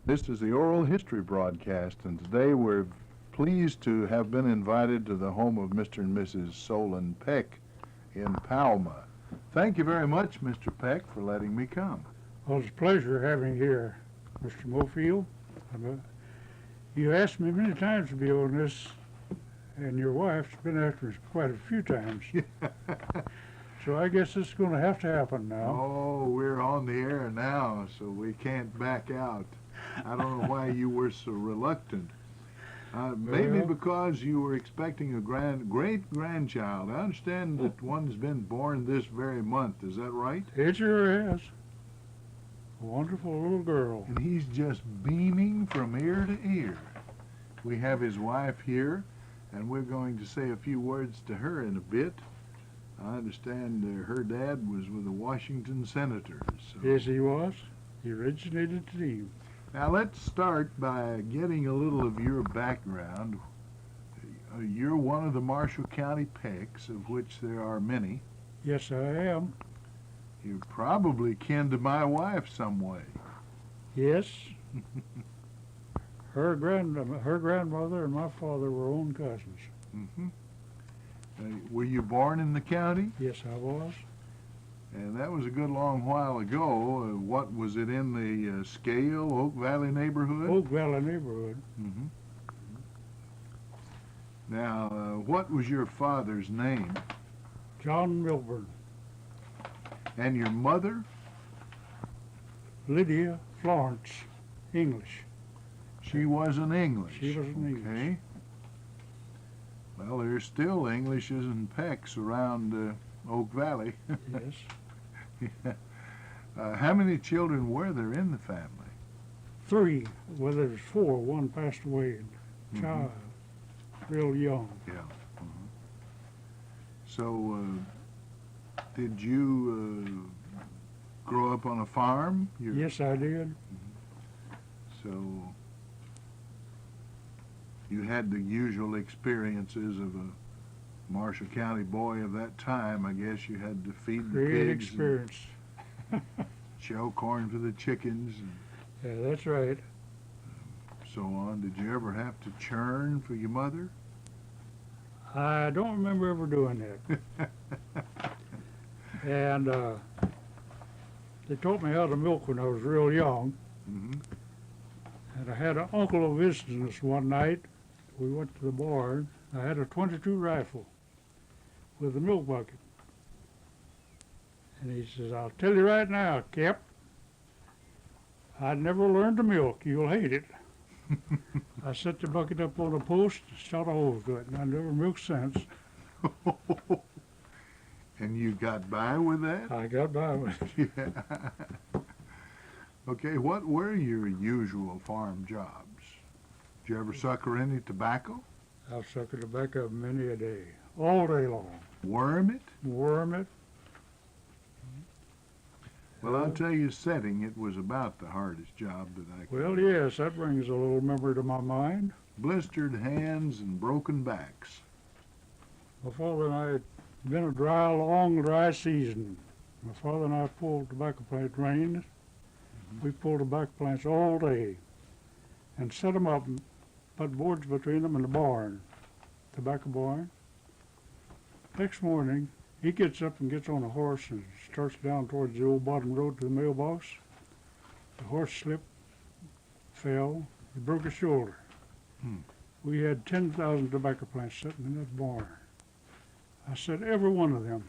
This is the oral history broadcast, and today we're pleased to have been invited to the home of Mr. and Mrs. Solon Peck in Palma. Thank you very much, Mr. Peck, for letting me come. Well, it's a pleasure having you here, Mr. Mofield. You asked me many times to be on this, and your wife's been after us quite a few times. So I guess it's going to happen now. Oh, we're on the air now, so we can't back out. I don't know why you were so reluctant. Maybe Well, because you were expecting a great-grandchild. I understand that one's been born this very month. Is that right? it sure is. A wonderful little girl. And he's just beaming from ear to ear. We have his wife here, and we're going to say a few words to her in a bit. I understand her dad was with the Washington Senators. So. Yes, he was. He originated the team. Now let's start by getting a little of your background. You're one of the Marshall County Pecks, of which there are many. Yes, I am. You're probably kin to my wife some way. Yes. Her grandmother and my father were own cousins. Mm-hmm. Were you born in the county? Yes, I was. And that was a good long while ago. What was it in the Scale, Oak Valley neighborhood? Oak Valley neighborhood. Mm-hmm. Now, what was your father's name? John Milburn. And your mother? Lydia Florence, English. She was an English. She was an English. Okay. Well, there's still Englishes and Pecks around Oak Valley. Yes. How many children were there in the family? 3. Well, there's 4. One passed away. Child, real young. Yeah. So, did you grow up on a farm? Yes, I did. So, you had the usual experiences of a Marshall County boy of that time. I guess you had to feed the Great pigs, experience. and shell corn for the chickens, and Yeah, that's right. so on. Did you ever have to churn for your mother? I don't remember ever doing that. And they taught me how to milk when I was real young. Mm-hmm. And I had an uncle visiting us one night. We went to the barn. I had a .22 rifle with a milk bucket. And he says, "I'll tell you right now, Cap, I'd never learned to milk. You'll hate it." I set the bucket up on a post and shot a hose to it, and I never milked since. And you got by with that? I got by with it. Yeah. Okay, what were your usual farm jobs? Did you ever sucker any tobacco? I've sucked the back of many a day, all day long. Worm it? Worm it. Well, I'll tell you, setting it was about the hardest job that I could. Well, yes, that brings a little memory to my mind. Blistered hands and broken backs. My father and I had been a long dry season. My father and I pulled tobacco plant rains. We pulled tobacco plants all day and set them up and put boards between them in the barn, tobacco barn. Next morning, he gets up and gets on a horse and starts down towards the old bottom road to the mailbox. The horse slipped, fell, he broke his shoulder. We had 10,000 tobacco plants sitting in that barn. I said every one of them,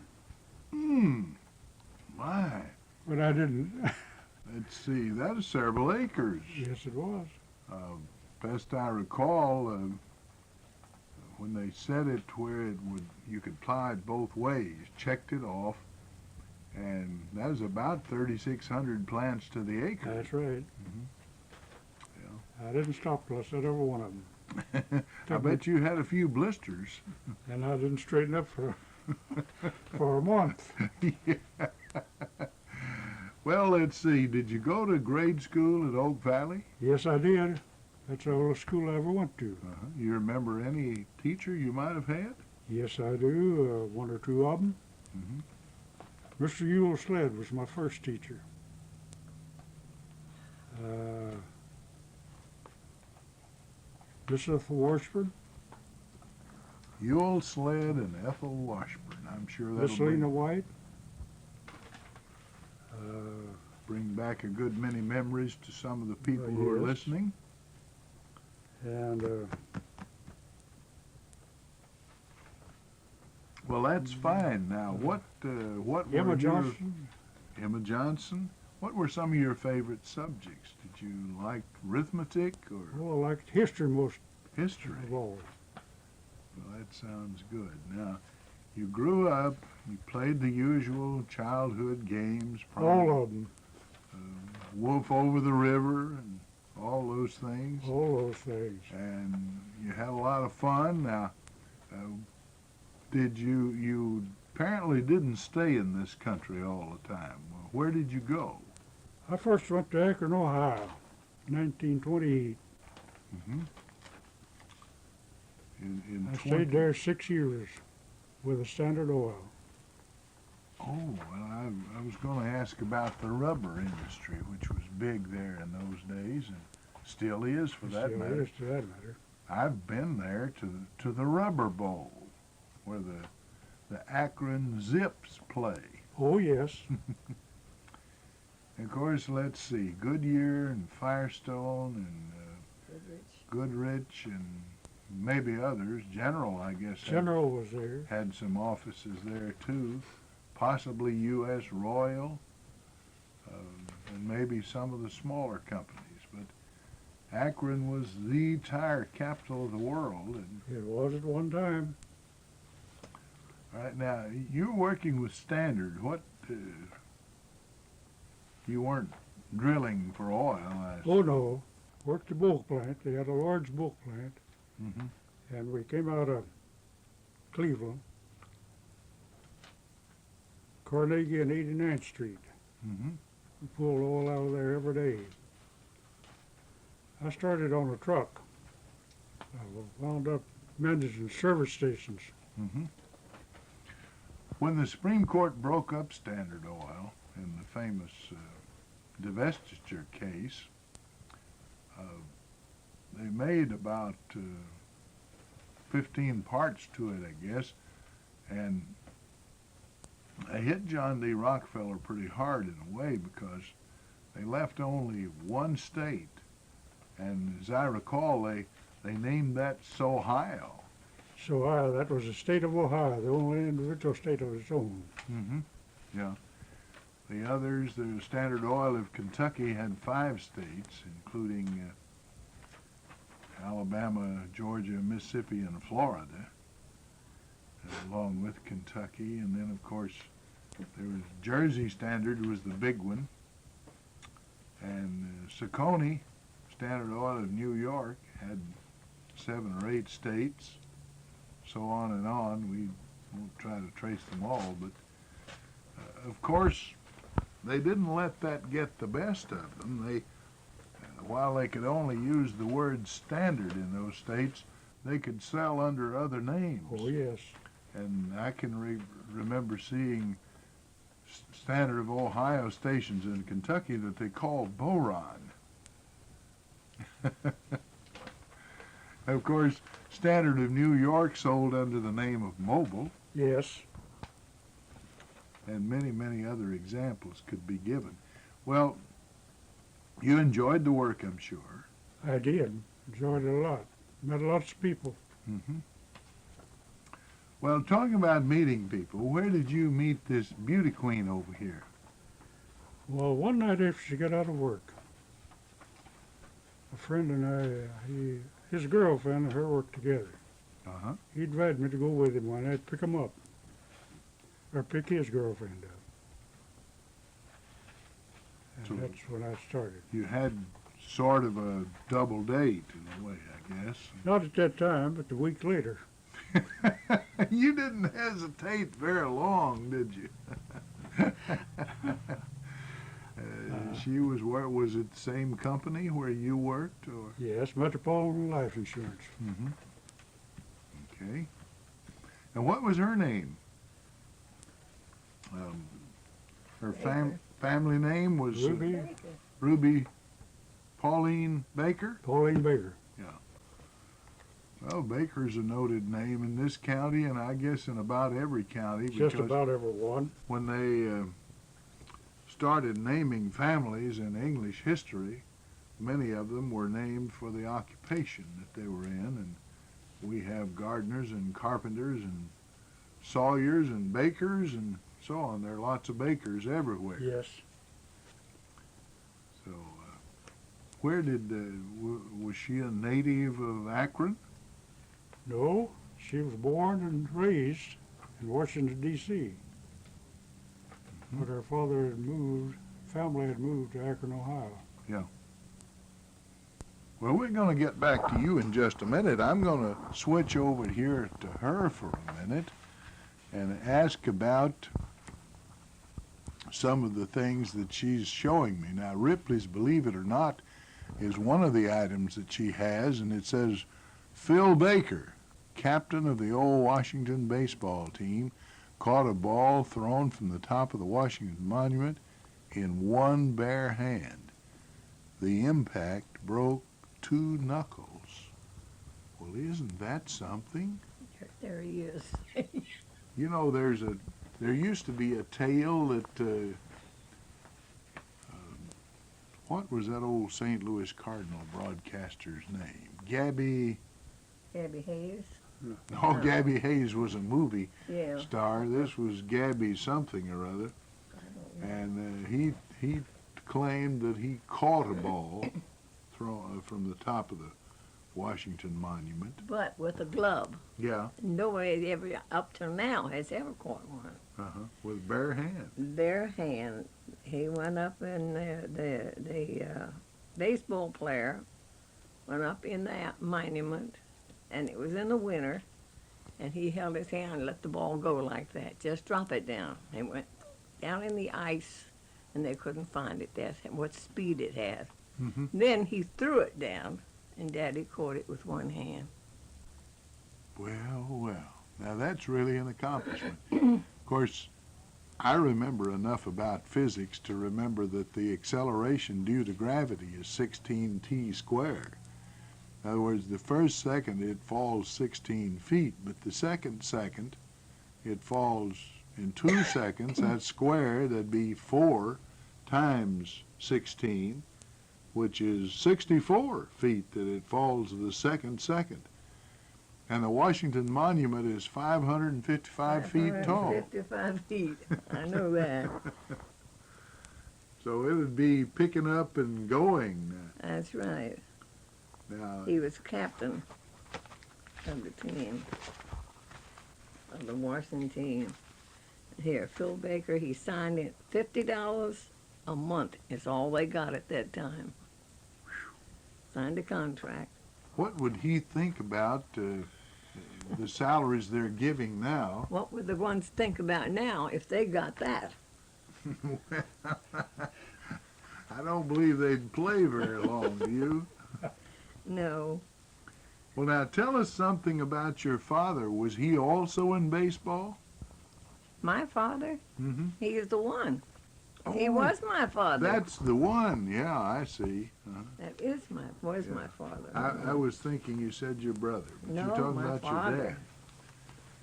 My. but I didn't. Let's see, that is several acres. Yes, it was. Best I recall, when they set it where you could ply it both ways, checked it off, and that was about 3,600 plants to the acre. That's right. I didn't stop till I said every one of them. I bet you had a few blisters. And I didn't straighten up for a month. Yeah. Well, let's see. Did you go to grade school at Oak Valley? Yes, I did. That's the oldest school I ever went to. You remember any teacher you might have had? Yes, I do. One or two of them. Mr. Yule Sled was my first teacher. Joseph Washburn, Yule Sled and Ethel Washburn. I'm sure that'll Miss Lena bring, White, bring back a good many memories to some of the people who are yes. listening. and Well, that's fine. Now, what were Emma your, Johnson. Emma Johnson? What were some of your favorite subjects? Did you like arithmetic or Oh, I liked history most history? of all. Well, that sounds good. Now, you grew up, you played the usual childhood games, All of them. Wolf over the river and all those things. All those things. And you had a lot of fun. Now, did you apparently didn't stay in this country all the time. Well, where did you go? I first went to Akron, Ohio, 1928. Mm-hmm. In I stayed there 6 years with the Standard Oil. Oh, well, I was going to ask about the rubber industry, which was big there in those days and still is for that Still matter. is to that matter. I've been there to the Rubber Bowl, where the Akron Zips play. Oh, yes. Of course, let's see, Goodyear and Firestone and Goodrich and maybe others. General, I guess, General was there. had some offices there too. Possibly U.S. Royal, and maybe some of the smaller companies. But Akron was the tire capital of the world. And It was at one time. right now, you're working with Standard. What? You weren't drilling for oil, I Oh, no. Worked the bulk plant. They had a large bulk plant. Mm-hmm. And we came out of Cleveland, Carnegie and 89th Street. Mm-hmm. We pulled oil out of there every day. I started on a truck. I wound up managing service stations. Mm-hmm. When the Supreme Court broke up Standard Oil in the famous divestiture case, they made about 15 parts to it, I guess, and they hit John D. Rockefeller pretty hard in a way because they left only one state, and as I recall, they named that Ohio. So that was the state of Ohio, the only individual state of its own. Mm-hmm. Yeah. The others, the Standard Oil of Kentucky had 5 states, including Alabama, Georgia, Mississippi, and Florida, along with Kentucky. And then, of course, there was Jersey Standard was the big one. And Saucony, Standard Oil of New York, had 7 or 8 states, so on and on. We won't try to trace them all, but of course, they didn't let that get the best of them. While they could only use the word standard in those states, they could sell under other names. Oh, yes. And I can remember seeing Standard of Ohio stations in Kentucky that they called Boron. Of course, Standard of New York sold under the name of Mobil, Yes. and many, many other examples could be given. Well, you enjoyed the work, I'm sure. I did. Enjoyed it a lot. Met lots of people. Mm-hmm. Well, talking about meeting people, where did you meet this beauty queen over here? Well, one night after she got out of work, a friend and I, his girlfriend and her worked together. Uh-huh. He invited me to go with him one night to pick him up, or pick his girlfriend up. And So- that's when I started. You had sort of a double date in a way, I guess. Not at that time, but the week later. You didn't hesitate very long, did you? She was where? Was it the same company where you worked, or? Yes, Metropolitan Life Insurance. Mm-hmm. Okay. And what was her name? Her family name was Ruby, Ruby Pauline Baker. Pauline Baker. Well, Baker's a noted name in this county, and I guess in about every county, Just because about everyone. when they started naming families in English history, many of them were named for the occupation that they were in, and we have gardeners and carpenters and sawyers and bakers and so on. There are lots of bakers everywhere. Yes. So, where did, was she a native of Akron? No, she was born and raised in Washington, D.C. But her father had moved, family had moved to Akron, Ohio. Well, we're going to get back to you in just a minute. I'm going to switch over here to her for a minute and ask about some of the things that she's showing me. Now, Ripley's Believe It or Not is one of the items that she has, and it says, Phil Baker, captain of the old Washington baseball team, caught a ball thrown from the top of the Washington Monument in one bare hand. The impact broke 2 knuckles. Well, isn't that something? There he is. You know, there used to be a tale that, what was that old St. Louis Cardinal broadcaster's name? Gabby Hayes. No, Gabby Hayes was a movie Yeah. star. This was Gabby something or other, and he claimed that he caught a ball thrown from the top of the Washington Monument. But with a glove. Yeah. Nobody ever, up till now, has ever caught one. With bare hands. Bare hand. He went up in the baseball player went up in that monument, and it was in the winter, and he held his hand and let the ball go like that. Just drop it down. It went down in the ice, and they couldn't find it. That's what speed it had. Mm-hmm. Then he threw it down, and Daddy caught it with one hand. Well, well. Now that's really an accomplishment. Of course, I remember enough about physics to remember that the acceleration due to gravity is 16t squared. In other words, the first second it falls 16 feet, but the second it falls in 2 seconds. That's squared. That'd be 4 times 16, which is 64 feet that it falls the second. And the Washington Monument is 555 feet tall. 55 feet. I know that. So it would be picking up and going. That's right. Now, He was captain of the team, of the Washington team. Here, Phil Baker, he signed it. $50 a month is all they got at that time. Signed a contract. what would he think about the salaries they're giving now? What would the ones think about now if they got that? I don't believe they'd play very long, do you? No. Well, now tell us something about your father. Was he also in baseball? My father? Mm-hmm. He is the one. He Oh, was my father. That's the one. Yeah, I see. That was my father. I was thinking you said your brother, but No, you're talking my about father. your dad.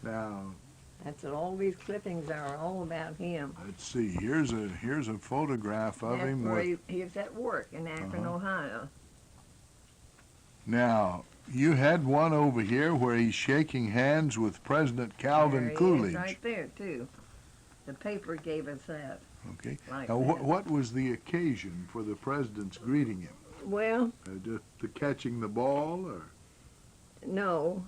Now, That's what all these clippings are all about him. let's see. Here's a photograph of That's him where with. he was at work in Akron, Ohio. Now, you had one over here where he's shaking hands with President Calvin There he Coolidge. is right there, too. The paper gave us that. Okay. Like Now, that. what was the occasion for the president's greeting him? Well, Just the catching the ball, or? no.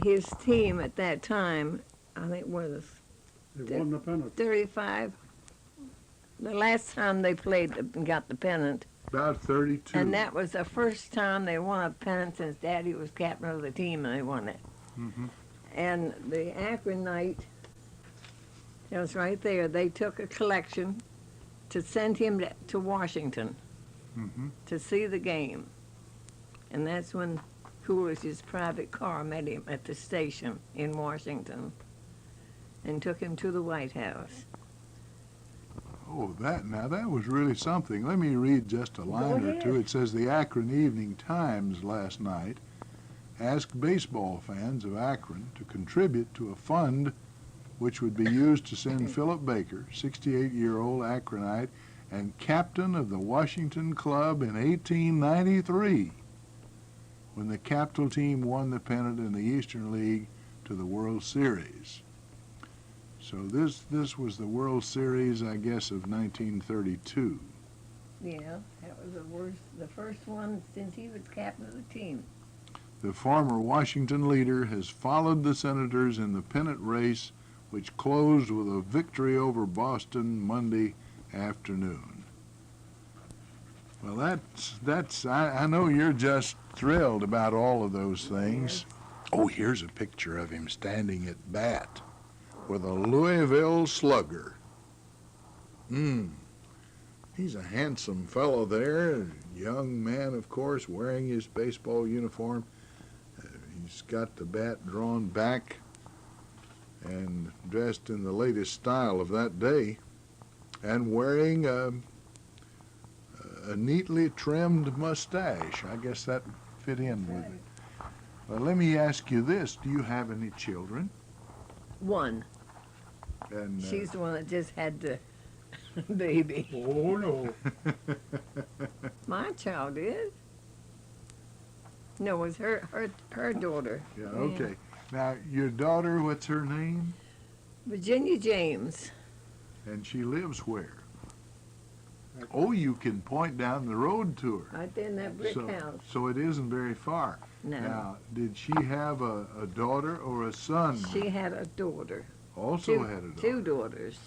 His team at that time, I think was They won the pennant. 35. The last time they played and got the pennant. About 32. And that was the first time they won a pennant since Daddy was captain of the team and they won it. Mm-hmm. And the Akron night, it was right there. They took a collection to send him to Washington Mm-hmm. to see the game. And that's when Coolidge's private car met him at the station in Washington and took him to the White House. Oh, that was really something. Let me read just a line or two. ahead. It says the Akron Evening Times last night asked baseball fans of Akron to contribute to a fund which would be used to send Philip Baker, 68-year-old Akronite and captain of the Washington Club in 1893, when the Capital team won the pennant in the Eastern League to the World Series. So this was the World Series, I guess, of 1932. Yeah, that was the first one since he was captain of the team. The former Washington leader has followed the Senators in the pennant race, which closed with a victory over Boston Monday afternoon. Well, I know you're just thrilled about all of those things. Oh, here's a picture of him standing at bat with a Louisville Slugger. He's a handsome fellow there, a young man, of course, wearing his baseball uniform. He's got the bat drawn back and dressed in the latest style of that day, and wearing a neatly trimmed mustache. I guess that fit in with it. Well, let me ask you this. Do you have any children? One. And She's the one that just had the baby. Oh, no. My child is. No, it was her daughter. Yeah, okay. Now, your daughter, what's her name? Virginia James. And she lives where? Oh, you can point down the road to her. Right there in that brick house. So it isn't very far. No. Now, did she have a daughter or a son? She had a daughter. Also had a daughter. Two daughters.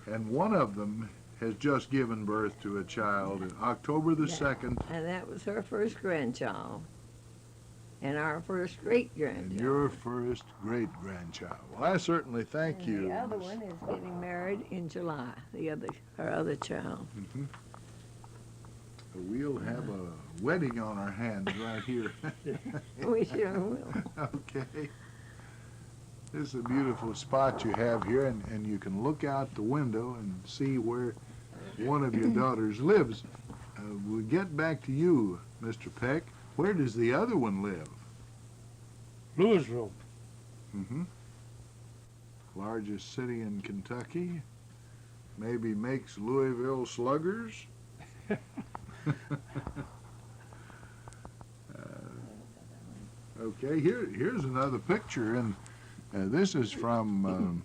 And one of them has just given birth to a child on October the 2nd. And that was her first grandchild. And our first great-grandchild. And your first great-grandchild. Well, I certainly thank and you. The other one is getting married in July, her other child. Mm-hmm. We'll have a wedding on our hands right here. We sure will. Okay. This is a beautiful spot you have here, and you can look out the window and see where one of your daughters lives. We'll get back to you, Mr. Peck. Where does the other one live? Louisville. Mm-hmm. Largest city in Kentucky. Maybe makes Louisville Sluggers. Okay, here's another picture, and this is from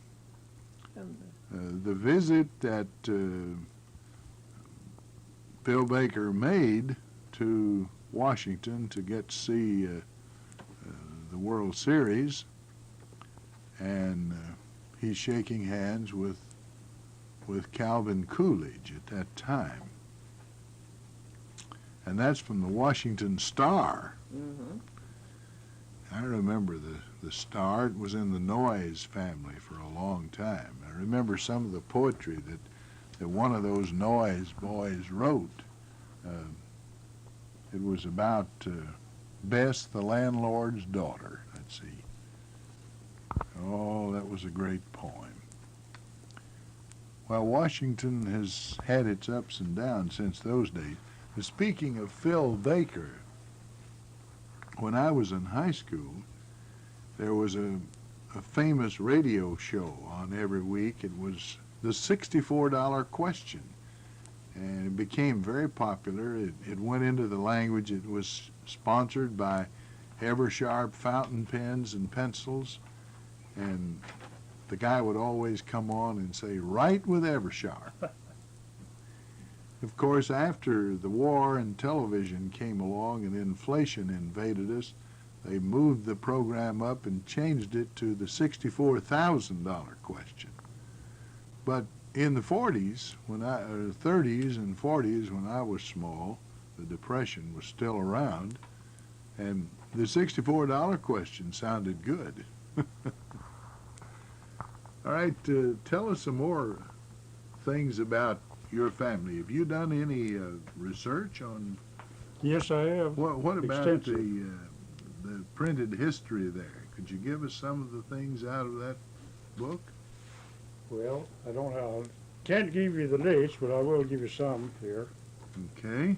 the visit that Phil Baker made to Washington to get to see the World Series, and he's shaking hands with Calvin Coolidge at that time. And that's from the Washington Star. Mm-hmm. I remember the Star. It was in the Noyes family for a long time. I remember some of the poetry that one of those Noyes boys wrote. It was about Bess, the landlord's daughter. Let's see. Oh, that was a great poem. Well, Washington has had its ups and downs since those days. But speaking of Phil Baker, when I was in high school, there was a famous radio show on every week. It was the $64 question. And it became very popular. It went into the language. It was sponsored by Eversharp fountain pens and pencils. And the guy would always come on and say, "Write with Eversharp." Of course, after the war and television came along and inflation invaded us, they moved the program up and changed it to the $64,000 question. But in the 40s, 30s and 40s, when I was small, the Depression was still around, and the $64 question sounded good. All right, tell us some more things about your family. Have you done any research on? Yes, I have. What about Extensive. the printed history there? Could you give us some of the things out of that book? Well, I can't give you the list, but I will give you some here. Okay.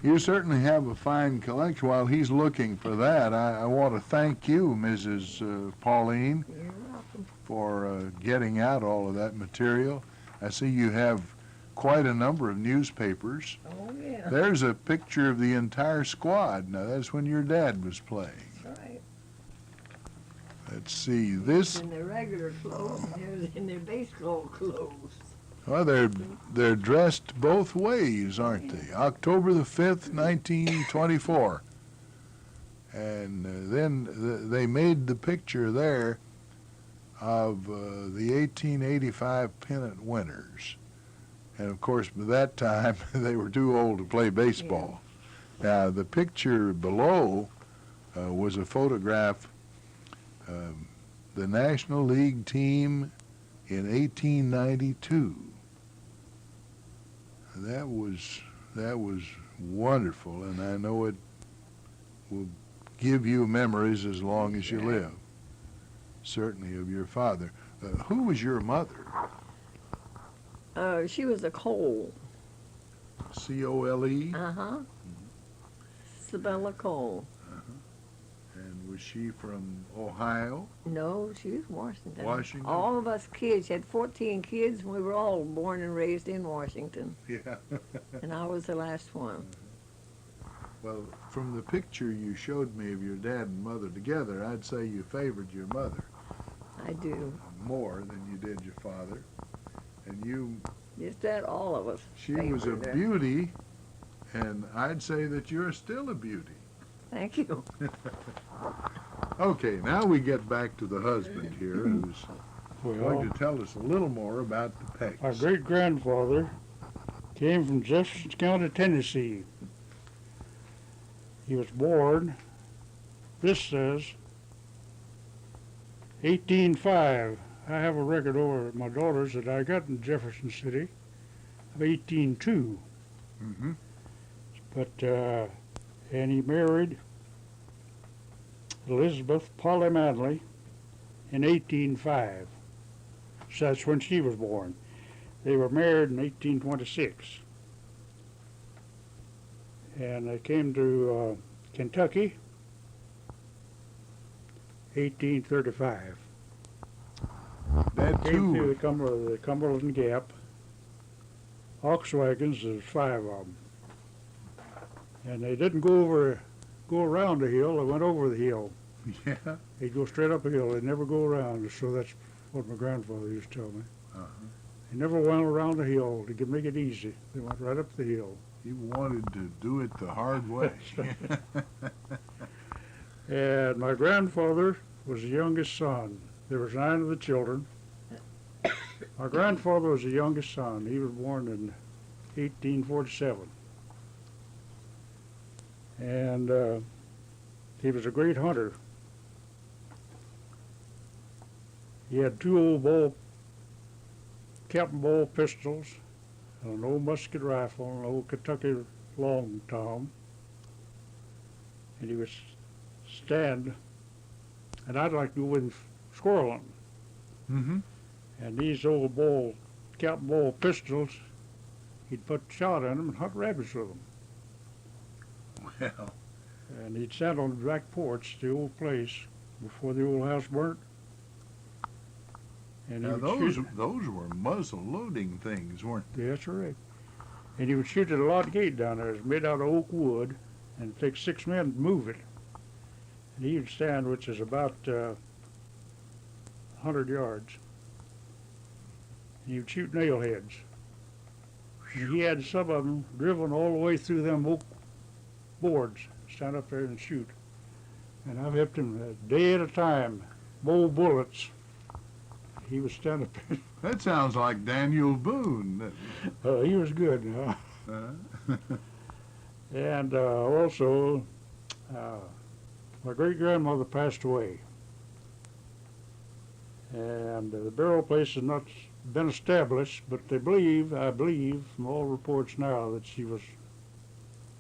You certainly have a fine collection. While he's looking for that, I want to thank you, Mrs. Pauline, You're welcome. for getting out all of that material. I see you have quite a number of newspapers. Oh, yeah. There's a picture of the entire squad. Now, that's when your dad was playing. That's right. Let's see, this, In their regular clothes, and there's in their baseball clothes. well, they're dressed both ways, aren't they? October the 5th, 1924. And then they made the picture there of the 1885 pennant winners. And of course, by that time, they were too old to play baseball. Now, the picture below was a photograph of the National League team in 1892. That was wonderful, and I know it will give you memories as long as you live. Certainly of your father. Who was your mother? She was a Cole. C-O-L-E? Uh-huh. Sabella Cole. And was she from Ohio? No, she was Washington. Washington? All of us kids, she had 14 kids, and we were all born and raised in Washington. Yeah. And I was the last one. Well, from the picture you showed me of your dad and mother together, I'd say you favored your mother I do. more than you did your father. And you, Just that, all of us. she was a favored her. beauty, and I'd say that you're still a beauty. Thank you. Okay, now we get back to the husband here, who's Well, going to tell us a little more about the Pecks. my great-grandfather came from Jefferson County, Tennessee. He was born, this says, 1805. I have a record over at my daughter's that I got in Jefferson City of 1802. Mm-hmm. But, and he married Elizabeth Polly Manley in 1805. So that's when she was born. They were married in 1826. And they came to Kentucky, 1835. That Came through too, the Cumberland Gap. Ox wagons, there's 5 of them. And they didn't go around the hill, they went over the hill. yeah. They'd go straight up a hill, they'd never go around, so that's what my grandfather used to tell me. Uh-huh. They never went around the hill, they could make it easy. They went right up the hill. He wanted to do it the hard way. And my grandfather was the youngest son. There was 9 of the children. My grandfather was the youngest son. He was born in 1847. And he was a great hunter. He had 2 old Captain Ball pistols, an old musket rifle, an old Kentucky long tom. And he would stand, and I'd like to go with him squirrel hunting. Mm-hmm. And these old Captain Ball pistols, he'd put shot in them and hunt rabbits with them. Well, And he'd stand on the back porch, the old place, before the old house burnt. And he now would shoot. those were muzzle loading things, weren't Yeah, that's right. And he would shoot at a log gate down there. It's made out of oak wood, and it takes 6 men to move it. And he would stand, which is about 100 yards. And he would shoot nail heads. And he had some of them driven all the way through them oak boards. Stand up there and shoot. And I've helped him a day at a time, bowl bullets. He was standing up there. That sounds like Daniel Boone. He was good. And also, my great-grandmother passed away. And the burial place has not been established, but I believe from all reports now that she was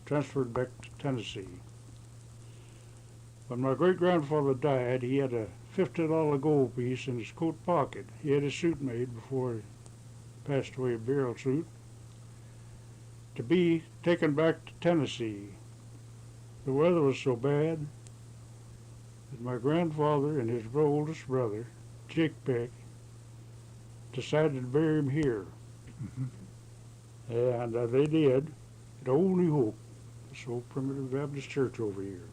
transferred back to Tennessee. When my great-grandfather died, he had a $50 gold piece in his coat pocket. He had his suit made before he passed away, a burial suit. to be taken back to Tennessee. The weather was so bad that my grandfather and his oldest brother, Jake Peck, decided to bury him here. And they did at Old New Hope, this old primitive Baptist church over here.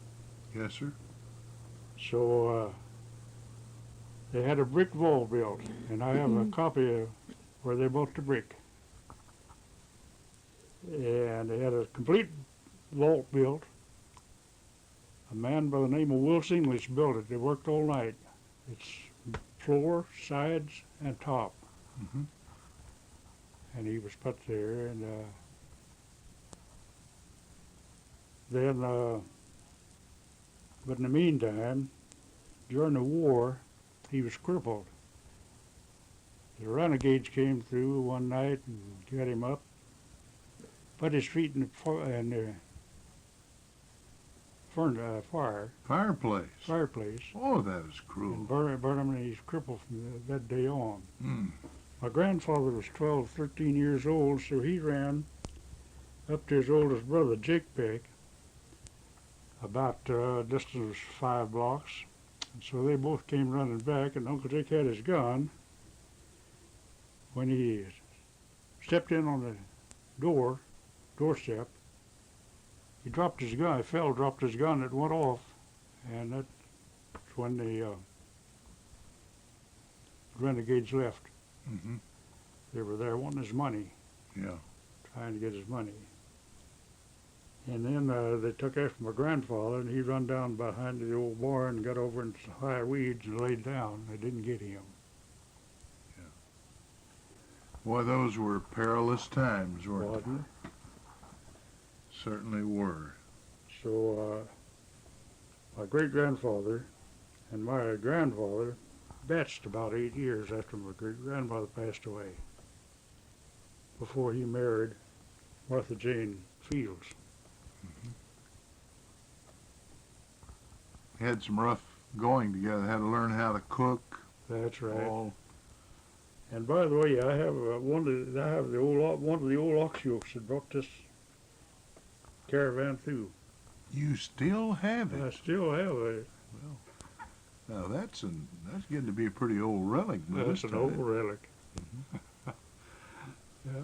Yes, sir. So they had a brick vault built, and I have a copy of where they built the brick. And they had a complete vault built. A man by the name of Will English built it. They worked all night. It's floor, sides, and top. Mhm. And he was put there, and then, but in the meantime, during the war, he was crippled. The renegades came through one night and got him up, put his feet in the fireplace, Oh, that is and cruel. burn him, and he's crippled from that day on. Mm. My grandfather was 12, 13 years old, so he ran up to his oldest brother, Jake Peck, about distance 5 blocks. And so they both came running back, and Uncle Jake had his gun. When he stepped in on the doorstep, he dropped his gun. He fell, dropped his gun, it went off, and that's when the renegades left. Mm-hmm. They were there wanting his money, Yeah. trying to get his money. And then they took after my grandfather, and he run down behind the old barn and got over into some high weeds and laid down. They didn't get him. Boy, those were perilous times, weren't they? Wasn't Certainly were. So my great-grandfather and my grandfather batched about 8 years after my great-grandmother passed away, before he married Martha Jane Fields. Had some rough going together. Had to learn how to cook. That's right. All. And by the way, I have one of the old ox yokes that brought this caravan through. You still have I it. still have it. Now that's getting to be a pretty old relic. by That's this an old time. relic. Yeah.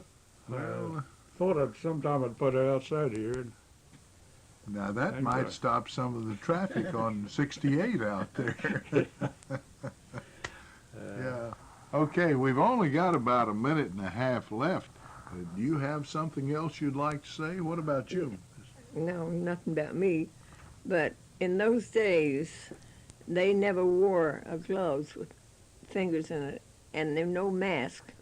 Well, Thought sometime I'd put it outside here. And now that And, might stop some of the traffic on 68 out there. Yeah. Okay, we've only got about a minute and a half left. Do you have something else you'd like to say? What about you? No, nothing about me. But in those days, they never wore gloves with fingers in it, and there no mask.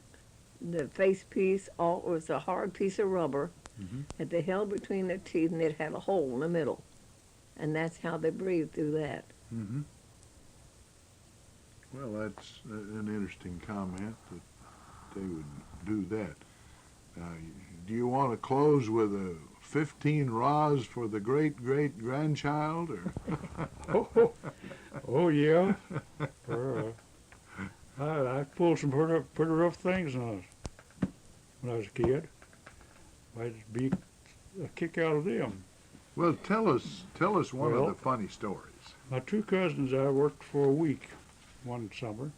The face piece was a hard piece of rubber Mhm. that they held between their teeth, and it had a hole in the middle. And that's how they breathed through that. Mm-hmm. Well, that's an interesting comment that they would do that. Do you want to close with a 15 rahs for the great-great-grandchild? Or Oh yeah. I pulled some pretty rough things when I was a kid. Might be a kick out of them. Well, tell us one Well- of the funny stories. My 2 cousins, I worked for a week one summer,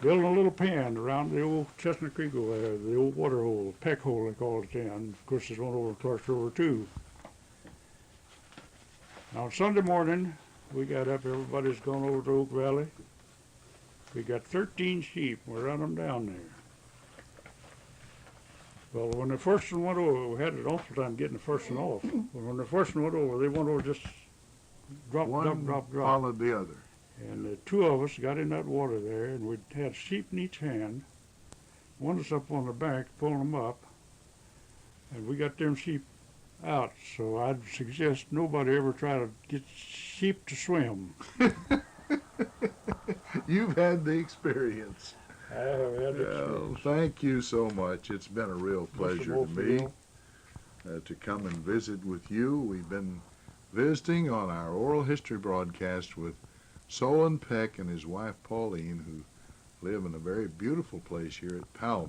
building a little pen around the old Chestnut Creek over there, the old water hole, Peck hole they called it then. Of course, there's one over in Clark's River too. Now, on Sunday morning, we got up, everybody's gone over to Oak Valley. We got 13 sheep, we run them down there. Well, when the first one went over, we had an awful time getting the first one off. When the first one went over, they went over just drop, One drop. followed the other. And the 2 of us got in that water there, and we had sheep in each hand. One was up on the bank pulling them up, and we got them sheep out. So I'd suggest nobody ever try to get sheep to swim. You've had the experience. I have had Well, thank you so much. It's been a real pleasure to me to come and visit with you. We've been visiting on our oral history broadcast with Solon Peck and his wife Pauline, who live in a very beautiful place here at Palma.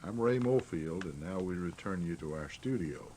I'm Ray Mofield, and now we return you to our studio.